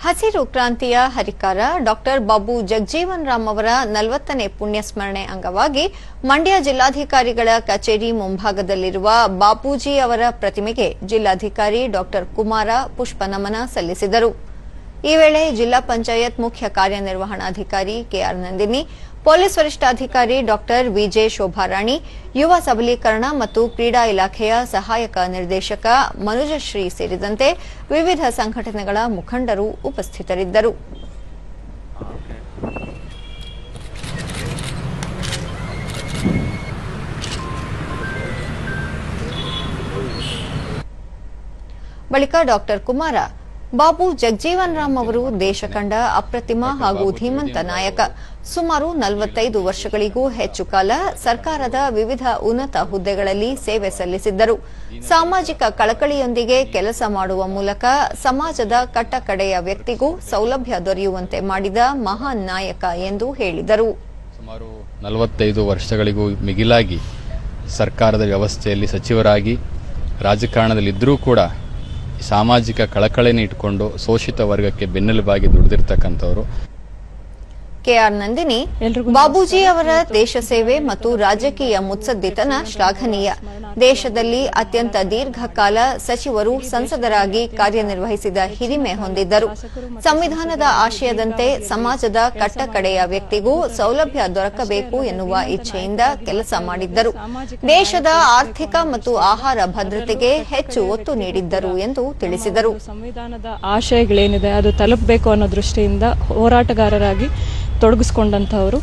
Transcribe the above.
ಹಸಿರು ಕ್ರಾಂತಿಯ ಹರಿಕಾರ ಡಾಕ್ಟರ್ ಬಾಬು ಜಗಜೀವನ್ ರಾಮ್ ಅವರ 40ನೇ ಪುಣ್ಯಸ್ಮರಣೆ ಅಂಗವಾಗಿ ಮಂಡ್ಯ ಜಿಲ್ಲಾಧಿಕಾರಿಗಳ ಕಚೇರಿ ಮುಂಭಾಗದಲ್ಲಿರುವ ಬಾಪೂಜಿ ಅವರ ಪ್ರತಿಮೆಗೆ ಜಿಲ್ಲಾಧಿಕಾರಿ ಡಾಕ್ಟರ್ ಕುಮಾರ ಪುಷ್ಪನಮನ ಸಲ್ಲಿಸಿದರು. ಈ ವೇಳೆ ಜಿಲ್ಲಾ ಪಂಚಾಯತ್ ಮುಖ್ಯ ಕಾರ್ಯನಿರ್ವಹಣಾಧಿಕಾರಿ ಕೆಆರ್ ನಂದಿನಿ, ಪೊಲೀಸ್ ವರಿಷ್ಠಾಧಿಕಾರಿ ಡಾಕ್ಟರ್ ವಿಜೆ ಶೋಭಾರಾಣಿ, ಯುವ ಸಬಲೀಕರಣ ಮತ್ತು ಕ್ರೀಡಾ ಇಲಾಖೆಯ ಸಹಾಯಕ ನಿರ್ದೇಶಕ ಮನುಜಶ್ರೀ ಸೇರಿದಂತೆ ವಿವಿಧ ಸಂಘಟನೆಗಳ ಮುಖಂಡರು ಉಪಸ್ಥಿತರಿದ್ದರು. ಬಳಿಕ ಡಾಕ್ಟರ್ ಕುಮಾರ, ಬಾಬು ಜಗಜೀವನ್ ರಾಮ್ ಅವರು ದೇಶ ಕಂಡ ಅಪ್ರತಿಮ ಹಾಗೂ ಧೀಮಂತ ನಾಯಕ. ಸುಮಾರು 45 ವರ್ಷಗಳಿಗೂ ಹೆಚ್ಚು ಕಾಲ ಸರ್ಕಾರದ ವಿವಿಧ ಉನ್ನತ ಹುದ್ದೆಗಳಲ್ಲಿ ಸೇವೆ ಸಲ್ಲಿಸಿದ್ದರು. ಸಾಮಾಜಿಕ ಕಳಕಳಿಯೊಂದಿಗೆ ಕೆಲಸ ಮಾಡುವ ಮೂಲಕ ಸಮಾಜದ ಕಟ್ಟಕಡೆಯ ವ್ಯಕ್ತಿಗೂ ಸೌಲಭ್ಯ ದೊರೆಯುವಂತೆ ಮಾಡಿದ ಮಹಾನ್ ನಾಯಕ ಎಂದು ಹೇಳಿದರು. ಸುಮಾರು 45 ವರ್ಷಗಳಿಗೂ ಮಿಗಿಲಾಗಿ ಸರ್ಕಾರದ ವ್ಯವಸ್ಥೆಯಲ್ಲಿ ಸಚಿವರಾಗಿ ರಾಜಕಾರಣದಲ್ಲಿದ್ದರೂ ಕೂಡ ಸಾಮಾಜಿಕ ಕಳಕಳಿಯನ್ನು ಇಟ್ಟುಕೊಂಡು ಶೋಷಿತ ವರ್ಗಕ್ಕೆ ಬೆನ್ನೆಲುಬಾಗಿ ದುಡಿದಿರ್ತಕ್ಕಂಥವರು. ಕೆಆರ್ ನಂದಿನಿ, ಬಾಬೂಜಿ ಅವರ ದೇಶ ಸೇವೆ ಮತ್ತು ರಾಜಕೀಯ ಮುತ್ಸದ್ದಿತನ ಶ್ಲಾಘನೀಯ. ದೇಶದಲ್ಲಿ ಅತ್ಯಂತ ದೀರ್ಘಕಾಲ ಸಚಿವರು, ಸಂಸದರಾಗಿ ಕಾರ್ಯನಿರ್ವಹಿಸಿದ ಹಿರಿಮೆ ಹೊಂದಿದ್ದರು. ಸಂವಿಧಾನದ ಆಶಯದಂತೆ ಸಮಾಜದ ಕಟ್ಟಕಡೆಯ ವ್ಯಕ್ತಿಗೂ ಸೌಲಭ್ಯ ದೊರಕಬೇಕು ಎನ್ನುವ ಇಚ್ಛೆಯಿಂದ ಕೆಲಸ ಮಾಡಿದ್ದರು. ದೇಶದ ಆರ್ಥಿಕ ಮತ್ತು ಆಹಾರ ಭದ್ರತೆಗೆ ಹೆಚ್ಚು ಒತ್ತು ನೀಡಿದ್ದರು ಎಂದು ತಿಳಿಸಿದರು. ಸಂವಿಧಾನದ ಆಶಯಗಳೇನಿದೆ ಅದು ತಲುಪಬೇಕು ಅನ್ನೋ ದೃಷ್ಟಿಯಿಂದ ಹೋರಾಟಗಾರರಾಗಿ ತೊಡಗಿಸಿಕೊಂಡಂತವರು.